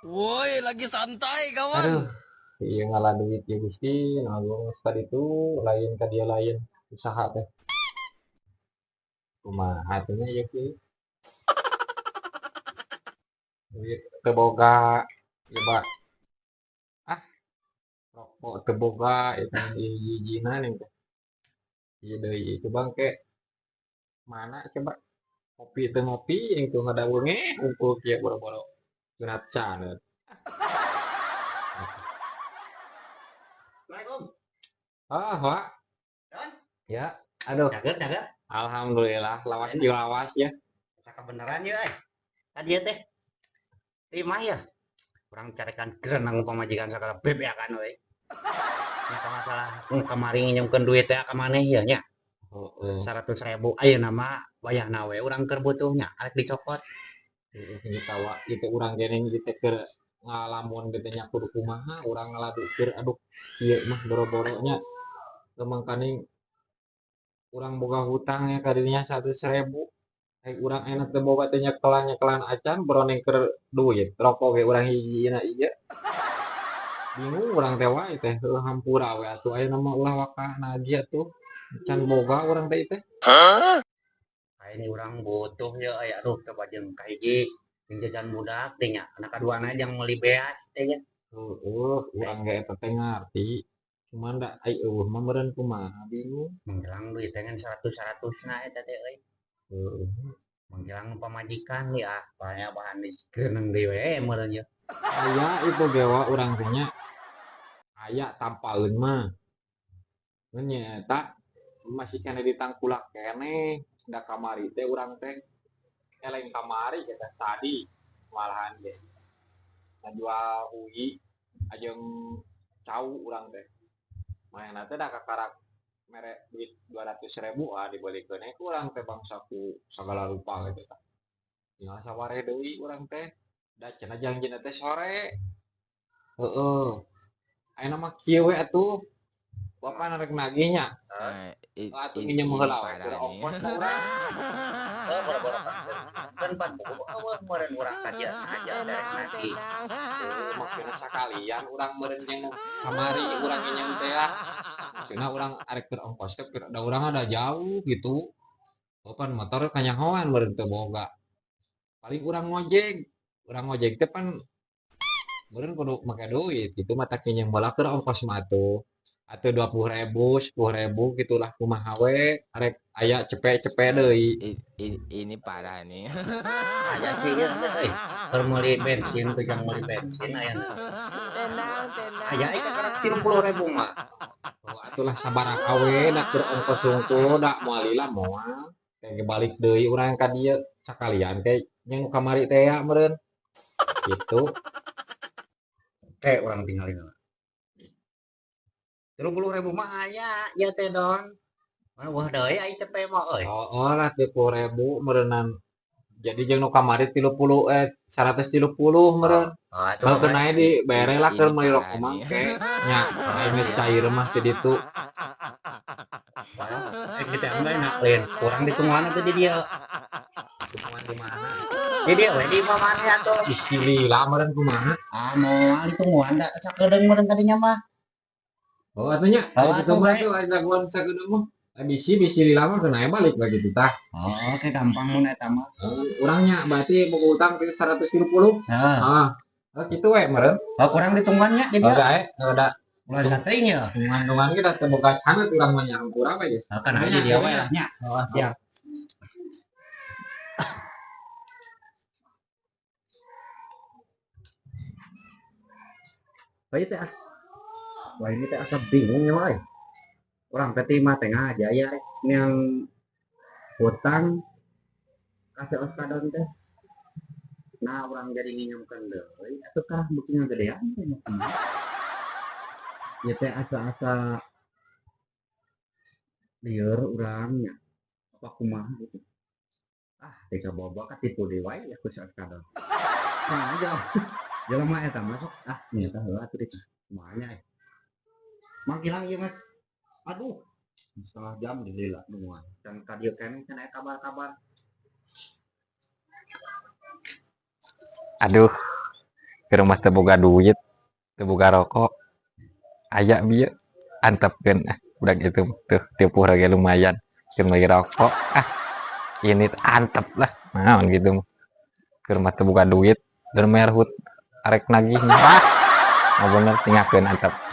Woi, lagi santai kawan. Aduh, iya ngalah duit ya Gusti, nanggung sekali itu lain ka dia lain usaha teh. Kumaha teh nya ieu ki duit teu boga, ya Pak. Ah, rokok teu boga eta hiji-hijina ning teh. Ieu deui coba engke mana coba kopi teu ngopi yang tuh ngadaweung unggul kieu boro-boro sunat caneut. Assalamualaikum. Ah, Pak. Don, Ya, aduh. cager cager. Alhamdulillah lawas Lain di lawas ya. saka beneran ya tadi teh terima ya kurang carekan kerenang pamajikan sakala beb ya kan we nya ka masalah kamari nginjemkeun duit teh ka maneh ya nya Heeh. 100.000 ayeuna mah wayahna we urang keur butuhnya arek dicopot. Ini tawa itu urang geneng kita keur ngalamun gitu nya kudu kumaha urang ngaladukeun aduh ieu mah boro-boronya gemang kaning urang boga hutang ya ka dinya 100.000 hai urang enak teu boga teh nyekelan acan beroneng keur duit rokok ge urang hiji-hijina ieu bingung urang teh wae teh heuh hampura we atuh ayeuna mah ulah waka nagih atuh can boga urang teh teh. Kayak ini urang butuh ya aya aduh coba jeung kahiji jeung jajan budak teh nya anak kaduana jang meuli beas teh nya Heueuh urang ge eta teh ngarti cuman da ai eueuh mah meureun kumaha bingung. menjelang duit teh ngan 100 na eta teh euy Heueuh. menjelang pamajikan ya banyak bahan dikeunang deui we meureun ye. Aya itu gewa urang teh nya aya tampaeun mah ngan nyaeta masih kena ditangkulak keneh da kamari teh urang teh eleng kamari kita tadi malahan ge ngajual hui ajeung cau urang teh manehna teh da kakarak mere duit 200.000 dibelikeun ku urang teh bangsaku sagala rupa gitu tah tinggal sawareh deui urang teh da cenah janjina teh sore heeh ayeuna mah kieu we atuh bapak narek nagihnya Nah, atuh nginjem ini heula we parah keur nih. ongkos ka urang. Oh, boro-boro kan pan buku eueuh meureun urang ka dieu aja derek Tenang, nagih. tenang. Maksudna sakalian urang meureun jeung kamari urang nginjem teh maksudna urang arek keur ongkos teh da urang ada jauh gitu papan motor kanyahoan meureun teu boga paling urang ngojek teh pan meureun kudu make duit gitu mah tak nginjem bola keur ongkos mah atuh 20.000 10.000 gitulah kumaha we arek aya cepe-cepe deui. Ini parah nih. Aya sih ieu teh euy. Keur meuli bensin teh jang meuli bensin aya na teh. Tenang, tenang. Aya ieu karak 30.000 mah. Oh, atulah sabaraha we da keur ongkos hungkul da moal lila moal teh balik deui urang ka dieu sakalian teh jeung nu kamari teh ya meureun gitu. Teh urang tinggalin mah. 30.000 mah aya ieu teh Don. Wah deui ai cepet mah euy. Oh, lah 30.000 meureunan jadi jeung nu kamari 130 meureun. Oh, atuh Kalau bae. kena di bere lah keur Ini meuli parah rokok nih. mangke nya Oh, aing geus iya. cair mah teh ditu. Wah, kita enggak enak lain. Kurang ditungguan teh di dieu. Kumaha di mana? Di dieu we di mamana atuh. Bisi lila meureun kumaha? Ah, moal ditungguan da sakedeung meureun kadinya mah. Oh, atunya Oh, ari atuh kitu mah bae. tuh ari daguan sakedeung mah. Bisi lila mah kena balik lagi gitu tah. Oh, oke gampang mun eta mah. Urangnya berarti boga utang 130. Heeh. Ah, oh kitu we meureun. Oh, kurang ditungguannya di dieu. Da Ulah dikateing ya. tungan-tungan kita teu boga caneut urang mah nya hampura we geus. Oh, kan aja dia we lah nya. Oh, siap. Bae teh wah ini teh asa bingung ya wae. Urang teh mah teh aja ya yang hutang kasih oskadon teh. Nah, urang jadi nginjemkeun deui atuh kah beuki ngagedean teh. Ya teh asa-asa lieur urangnya. Apa kumaha gitu. Ah, teka boba ka tipu deui wae ya ku oskadon. Nah, aja. Jelema eta masuk ah nyata heula atuh dik. Kumaha nya. Manggilang ieu Mas. Aduh, setengah jam di lila nungguan. Dan ka dieu keneh can aya kabar-kabar. Aduh, ke rumah teboga duit teboga rokok ayak bieu antepkeun udah gitu tuh tipu harga lumayan keur bagi rokok ini antep lah naon gitu keur mah teu boga duit dan merhut arek nagih mah bener tinggalkeun antep